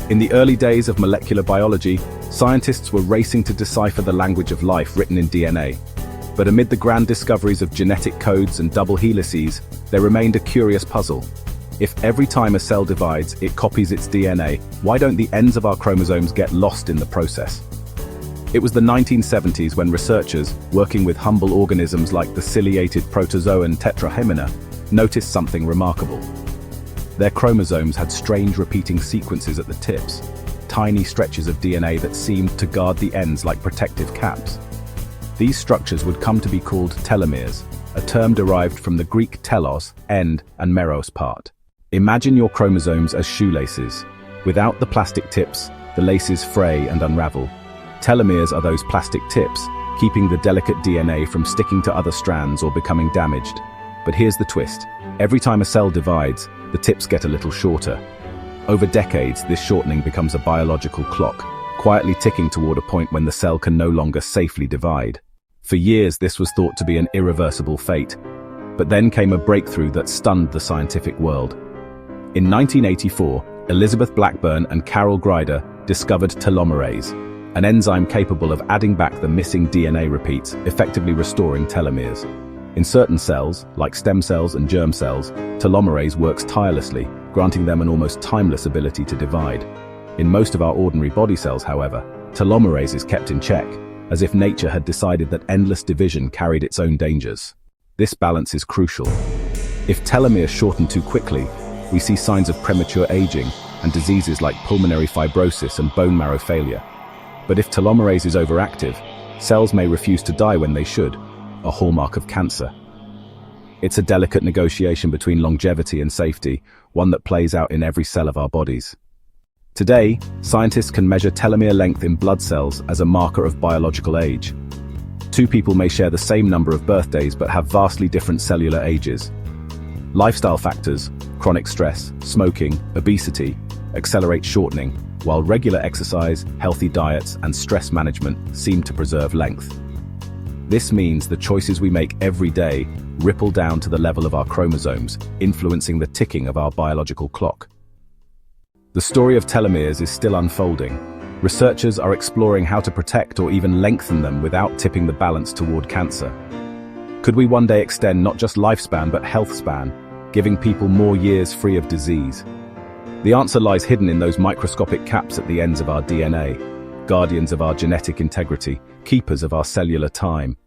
In the early days of molecular biology, scientists were racing to decipher the language of life written in DNA. But amid the grand discoveries of genetic codes and double helices, there remained a curious puzzle. If every time a cell divides, it copies its DNA, why don't the ends of our chromosomes get lost in the process? It was the 1970s when researchers, working with humble organisms like the ciliated protozoan Tetrahymena, noticed something remarkable. Their chromosomes had strange repeating sequences at the tips, tiny stretches of DNA that seemed to guard the ends like protective caps. These structures would come to be called telomeres, a term derived from the Greek telos, end, and meros, part. Imagine your chromosomes as shoelaces. Without the plastic tips, the laces fray and unravel. Telomeres are those plastic tips, keeping the delicate DNA from sticking to other strands or becoming damaged. But here's the twist. Every time a cell divides, the tips get a little shorter. Over decades, this shortening becomes a biological clock, quietly ticking toward a point when the cell can no longer safely divide. For years, this was thought to be an irreversible fate. But then came a breakthrough that stunned the scientific world. In 1984, Elizabeth Blackburn and Carol Greider discovered telomerase, an enzyme capable of adding back the missing DNA repeats, effectively restoring telomeres. In certain cells, like stem cells and germ cells, telomerase works tirelessly, granting them an almost timeless ability to divide. In most of our ordinary body cells, however, telomerase is kept in check, as if nature had decided that endless division carried its own dangers. This balance is crucial. If telomeres shorten too quickly, we see signs of premature aging and diseases like pulmonary fibrosis and bone marrow failure. But if telomerase is overactive, cells may refuse to die when they should, a hallmark of cancer. It's a delicate negotiation between longevity and safety, one that plays out in every cell of our bodies. Today, scientists can measure telomere length in blood cells as a marker of biological age. Two people may share the same number of birthdays but have vastly different cellular ages. Lifestyle factors, chronic stress, smoking, obesity, accelerate shortening, while regular exercise, healthy diets, and stress management seem to preserve length. This means the choices we make every day ripple down to the level of our chromosomes, influencing the ticking of our biological clock. The story of telomeres is still unfolding. Researchers are exploring how to protect or even lengthen them without tipping the balance toward cancer. Could we one day extend not just lifespan but health span, giving people more years free of disease? The answer lies hidden in those microscopic caps at the ends of our DNA, guardians of our genetic integrity, keepers of our cellular time.